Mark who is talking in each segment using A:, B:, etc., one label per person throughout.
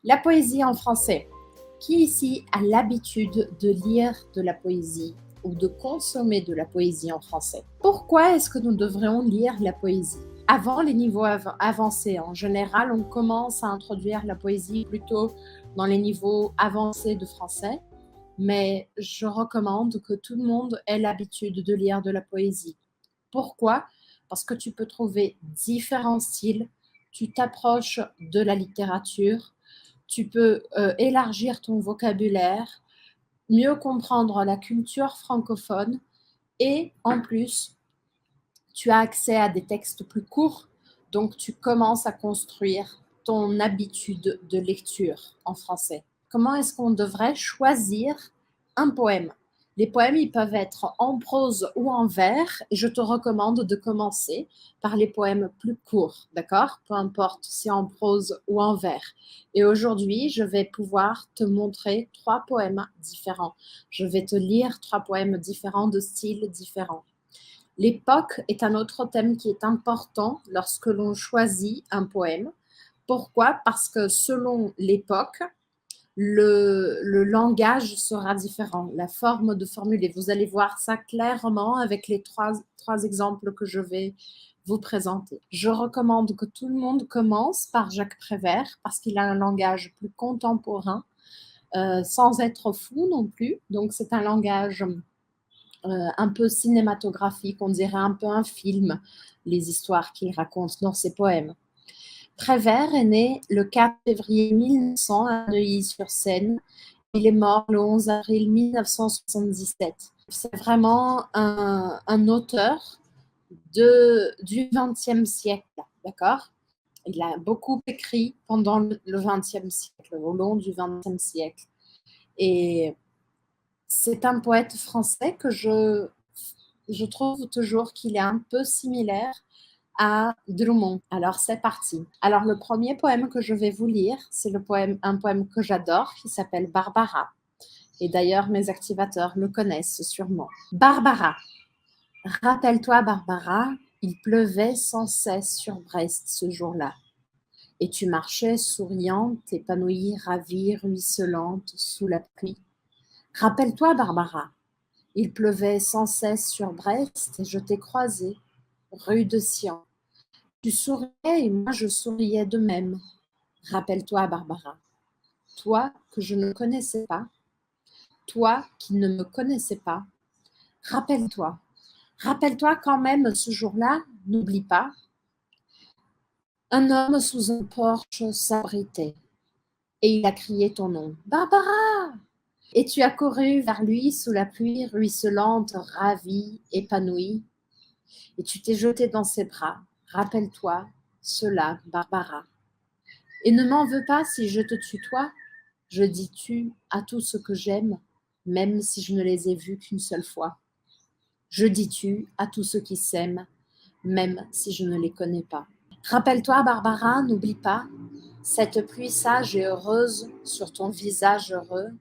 A: La poésie en français. Qui ici a l'habitude de lire de la poésie ou de consommer de la poésie en français? Pourquoi est-ce que nous devrions lire la poésie? Avant les niveaux avancés, en général, on commence à introduire la poésie plutôt dans les niveaux avancés de français, mais je recommande que tout le monde ait l'habitude de lire de la poésie. Pourquoi? Parce que tu peux trouver différents styles, tu t'approches de la littérature, tu peux élargir ton vocabulaire, mieux comprendre la culture francophone et en plus, tu as accès à des textes plus courts, donc tu commences à construire ton habitude de lecture en français. Comment est-ce qu'on devrait choisir un poème? Les poèmes, ils peuvent être en prose ou en vers, et je te recommande de commencer par les poèmes plus courts, d'accord? Peu importe si en prose ou en vers. Et aujourd'hui, je vais pouvoir te montrer 3 poèmes différents. Je vais te lire 3 poèmes différents de styles différents. L'époque est un autre thème qui est important lorsque l'on choisit un poème. Pourquoi? Parce que selon l'époque, le langage sera différent, la forme de formuler. Vous allez voir ça clairement avec les trois exemples que je vais vous présenter. Je recommande que tout le monde commence par Jacques Prévert parce qu'il a un langage plus contemporain, sans être fou non plus. Donc c'est un langage un peu cinématographique, on dirait un peu un film, les histoires qu'il raconte dans ses poèmes. Prévert est né le 4 février 1900 à Neuilly-sur-Seine. Il est mort le 11 avril 1977. C'est vraiment un auteur du XXe siècle, d'accord? Il a beaucoup écrit pendant le XXe siècle, au long du XXe siècle. Et c'est un poète français que je trouve toujours qu'il est un peu similaire à Drummond. Alors c'est parti. Alors le premier poème que je vais vous lire, c'est un poème que j'adore qui s'appelle Barbara. Et d'ailleurs mes activateurs le connaissent sûrement. Barbara. Rappelle-toi Barbara, il pleuvait sans cesse sur Brest ce jour-là. Et tu marchais souriante, épanouie, ravie, ruisselante sous la pluie. Rappelle-toi Barbara, il pleuvait sans cesse sur Brest et je t'ai croisée, rue de Sion. Tu souriais et moi je souriais de même. Rappelle-toi, Barbara, toi que je ne connaissais pas, toi qui ne me connaissais pas, rappelle-toi. Rappelle-toi quand même ce jour-là, n'oublie pas, un homme sous un porche s'abritait et il a crié ton nom, Barbara! Et tu as couru vers lui sous la pluie ruisselante, ravie, épanouie, et tu t'es jeté dans ses bras. Rappelle-toi cela, Barbara. Et ne m'en veux pas si je te tutoie, je dis tu à tout ce que j'aime, même si je ne les ai vus qu'une seule fois. Je dis tu à tous ceux qui s'aiment, même si je ne les connais pas. Rappelle-toi, Barbara, n'oublie pas, cette pluie sage et heureuse sur ton visage heureux,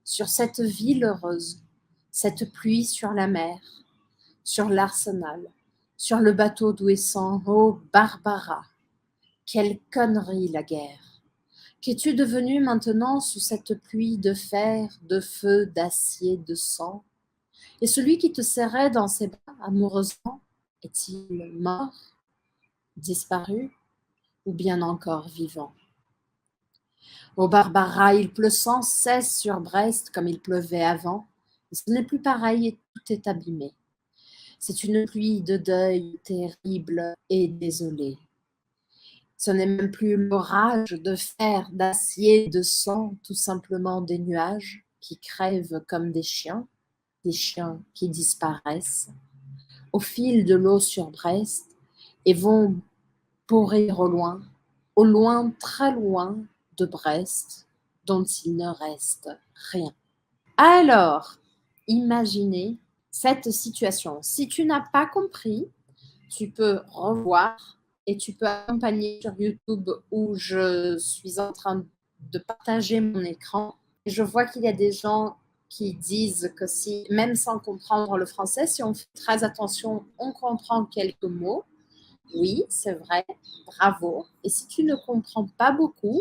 A: sur cette ville heureuse, cette pluie sur la mer, sur l'arsenal, sur le bateau d'Ouessant, oh Barbara, quelle connerie la guerre! Qu'es-tu devenue maintenant sous cette pluie de fer, de feu, d'acier, de sang? Et celui qui te serrait dans ses bras amoureusement, est-il mort, disparu ou bien encore vivant? Ô Barbara, il pleut sans cesse sur Brest comme il pleuvait avant, et ce n'est plus pareil et tout est abîmé. C'est une pluie de deuil terrible et désolée. Ce n'est même plus l'orage de fer, d'acier, de sang, tout simplement des nuages qui crèvent comme des chiens qui disparaissent au fil de l'eau sur Brest et vont pourrir au loin, très loin de Brest, dont il ne reste rien. Alors, imaginez cette situation. Si tu n'as pas compris, tu peux revoir et tu peux accompagner sur YouTube où je suis en train de partager mon écran. Et je vois qu'il y a des gens qui disent que si, même sans comprendre le français, si on fait très attention, on comprend quelques mots. Oui, c'est vrai, bravo. Et si tu ne comprends pas beaucoup,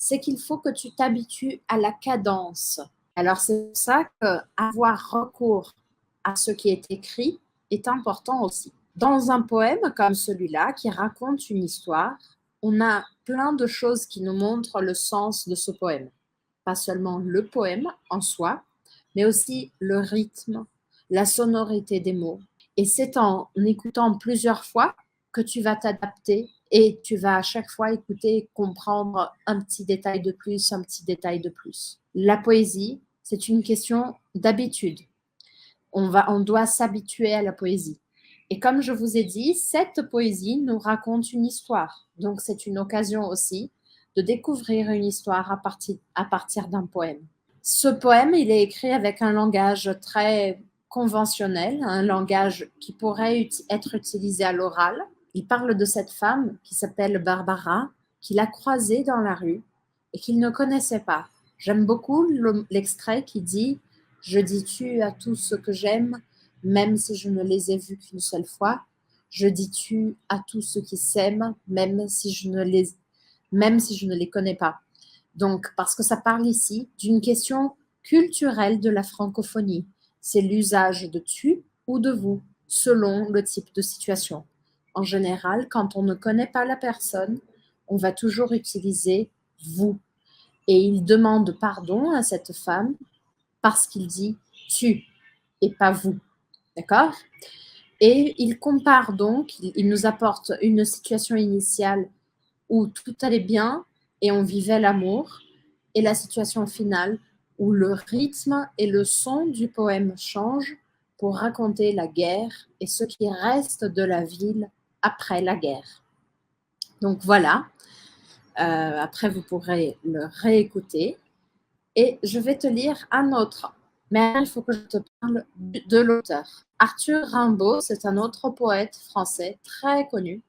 A: c'est qu'il faut que tu t'habitues à la cadence. Alors, c'est pour ça qu'avoir recours à ce qui est écrit est important aussi. Dans un poème comme celui-là, qui raconte une histoire, on a plein de choses qui nous montrent le sens de ce poème. Pas seulement le poème en soi, mais aussi le rythme, la sonorité des mots. Et c'est en écoutant plusieurs fois que tu vas t'adapter et tu vas à chaque fois écouter et comprendre un petit détail de plus, un petit détail de plus. La poésie, c'est une question d'habitude. On doit s'habituer à la poésie. Et comme je vous ai dit, cette poésie nous raconte une histoire. Donc, c'est une occasion aussi de découvrir une histoire à partir d'un poème. Ce poème, il est écrit avec un langage très conventionnel, un langage qui pourrait être utilisé à l'oral. Il parle de cette femme qui s'appelle Barbara, qu'il a croisée dans la rue et qu'il ne connaissait pas. J'aime beaucoup l'extrait qui dit « Je dis tu à tout ce que j'aime, même si je ne les ai vus qu'une seule fois. Je dis tu à tous ceux qui s'aiment, même si je ne les connais pas. » Donc, parce que ça parle ici d'une question culturelle de la francophonie. C'est l'usage de tu ou de vous, selon le type de situation. En général, quand on ne connaît pas la personne, on va toujours utiliser vous. Et il demande pardon à cette femme parce qu'il dit tu et pas vous. D'accord? Et il compare donc, il nous apporte une situation initiale où tout allait bien et on vivait l'amour, et la situation finale où le rythme et le son du poème changent pour raconter la guerre et ce qui reste de la ville après la guerre. Donc voilà, après vous pourrez le réécouter et je vais te lire un autre. Mais il faut que je te parle de l'auteur. Arthur Rimbaud, c'est un autre poète français très connu.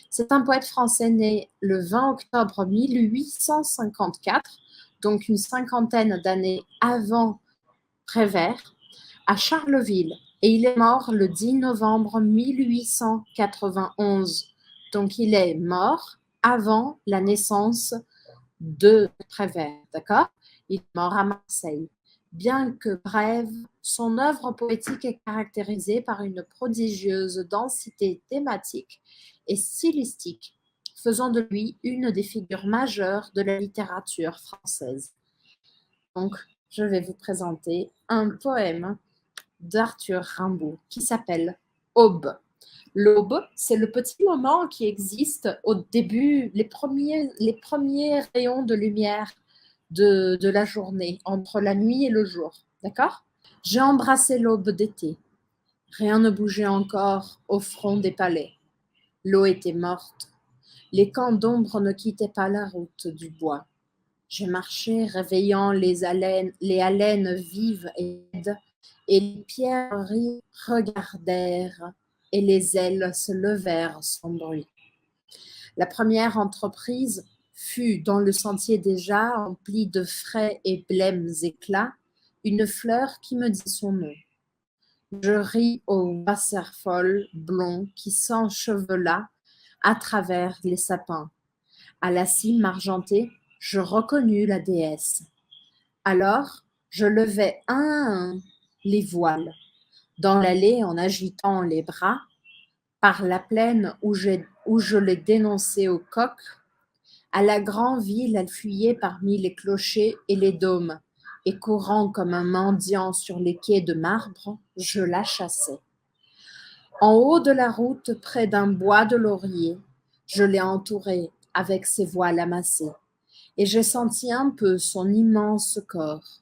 A: C'est un poète français né le 20 octobre 1854, donc une cinquantaine d'années avant Prévert, à Charleville. Et il est mort le 10 novembre 1891. Donc il est mort avant la naissance de Prévert, d'accord? Il est mort à Marseille. Bien que brève, son œuvre poétique est caractérisée par une prodigieuse densité thématique et stylistique, faisant de lui une des figures majeures de la littérature française. Donc, je vais vous présenter un poème d'Arthur Rimbaud qui s'appelle Aube. L'aube, c'est le petit moment qui existe au début, les premiers rayons de lumière de la journée, entre la nuit et le jour. D'accord? J'ai embrassé l'aube d'été. Rien ne bougeait encore au front des palais. L'eau était morte. Les camps d'ombre ne quittaient pas la route du bois. J'ai marché, réveillant les haleines vives et laides, et les pierreries regardèrent, et les ailes se levèrent sans bruit. La première entreprise fut, dans le sentier déjà empli de frais et blêmes éclats, une fleur qui me dit son nom. Je ris au wasserfall blond qui s'enchevela à travers les sapins. À la cime argentée, je reconnus la déesse. Alors, je levai un à un les voiles, dans l'allée en agitant les bras, par la plaine où je les dénonçais au coq. À la grande ville, elle fuyait parmi les clochers et les dômes, et courant comme un mendiant sur les quais de marbre, je la chassais. En haut de la route, près d'un bois de laurier, je l'ai entourée avec ses voiles amassées, et j'ai senti un peu son immense corps.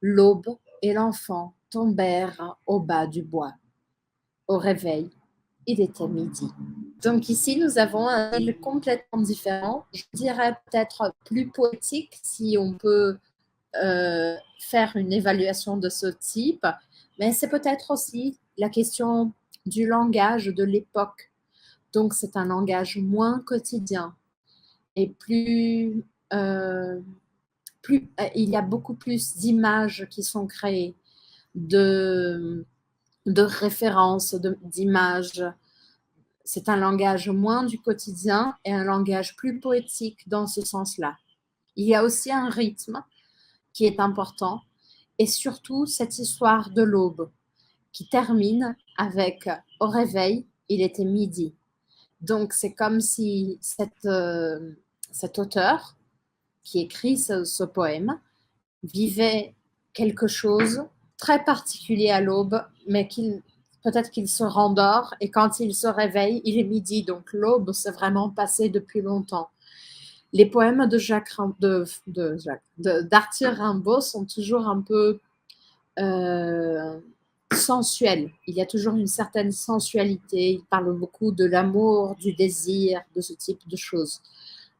A: L'aube et l'enfant tombèrent au bas du bois. Au réveil, il était midi. Donc ici, nous avons un style complètement différent. Je dirais peut-être plus poétique si on peut faire une évaluation de ce type, mais c'est peut-être aussi la question du langage de l'époque. Donc c'est un langage moins quotidien et il y a beaucoup plus d'images qui sont créées, de références, d'images. C'est un langage moins du quotidien et un langage plus poétique dans ce sens-là. Il y a aussi un rythme qui est important et surtout cette histoire de l'aube qui termine avec au réveil, il était midi. Donc c'est comme si cet auteur qui écrit ce poème vivait quelque chose très particulier à l'aube, mais peut-être qu'il se rendort et quand il se réveille, il est midi. Donc l'aube, c'est vraiment passé depuis longtemps. Les poèmes d'Arthur Rimbaud sont toujours un peu sensuels. Il y a toujours une certaine sensualité. Il parle beaucoup de l'amour, du désir, de ce type de choses.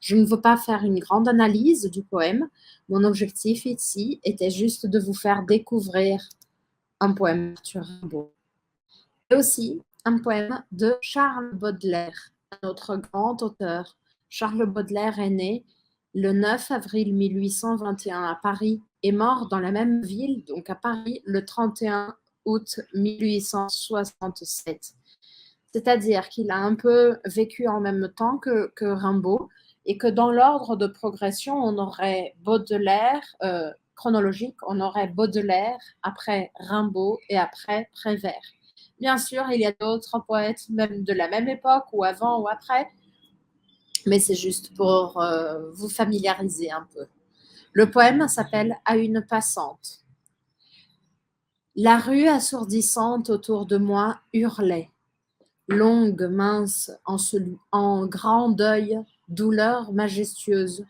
A: Je ne veux pas faire une grande analyse du poème. Mon objectif ici était juste de vous faire découvrir un poème d'Arthur Rimbaud. Et aussi un poème de Charles Baudelaire, un autre grand auteur. Charles Baudelaire est né le 9 avril 1821 à Paris et mort dans la même ville, donc à Paris, le 31 août 1867. C'est-à-dire qu'il a un peu vécu en même temps que Rimbaud et que dans l'ordre de progression, on aurait Baudelaire, chronologique, on aurait Baudelaire, après Rimbaud et après Prévert. Bien sûr, il y a d'autres poètes, même de la même époque ou avant ou après, mais c'est juste pour vous familiariser un peu. Le poème s'appelle « À une passante ». La rue assourdissante autour de moi hurlait. Longue, mince, en grand deuil, douleur majestueuse,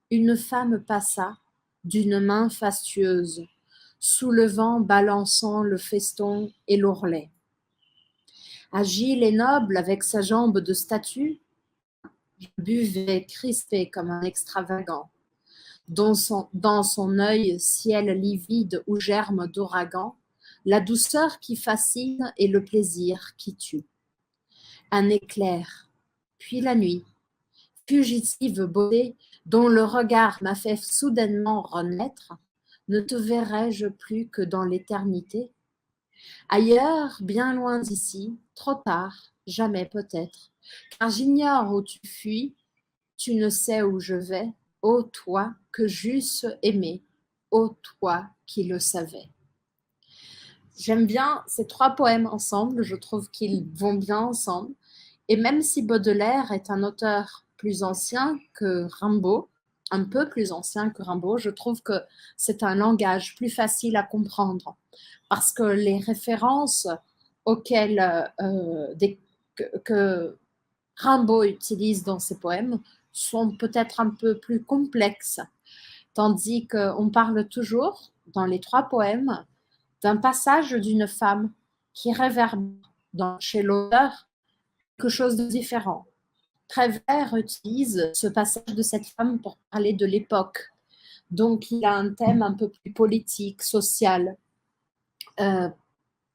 A: une femme passa, d'une main fastueuse, soulevant, balançant le feston et l'ourlet. Agile et noble, avec sa jambe de statue, je buvais crispé comme un extravagant. Dans son œil, ciel livide ou germe d'ouragan, la douceur qui fascine et le plaisir qui tue. Un éclair, puis la nuit, fugitive beauté dont le regard m'a fait soudainement renaître, ne te verrai-je plus que dans l'éternité? Ailleurs, bien loin d'ici, trop tard, jamais peut-être, car j'ignore où tu fuis, tu ne sais où je vais, ô toi que j'eusse aimé, ô toi qui le savais. J'aime bien ces trois poèmes ensemble, je trouve qu'ils vont bien ensemble. Et même si Baudelaire est un auteur plus ancien que Rimbaud, un peu plus ancien que Rimbaud, je trouve que c'est un langage plus facile à comprendre parce que les références auxquelles que Rimbaud utilise dans ses poèmes sont peut-être un peu plus complexes, tandis qu'on parle toujours dans les trois poèmes d'un passage d'une femme qui réverbère chez l'auteur quelque chose de différent. Prévert utilise ce passage de cette femme pour parler de l'époque. Donc, il a un thème un peu plus politique, social.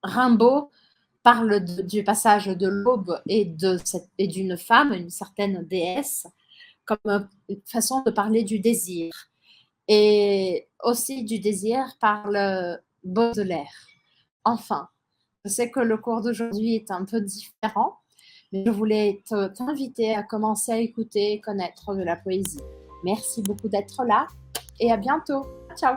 A: Rimbaud parle du passage de l'aube et d'une femme, une certaine déesse, comme une façon de parler du désir. Et aussi du désir parle Baudelaire. Enfin, je sais que le cours d'aujourd'hui est un peu différent, mais je voulais t'inviter à commencer à écouter et connaître de la poésie. Merci beaucoup d'être là et à bientôt. Ciao!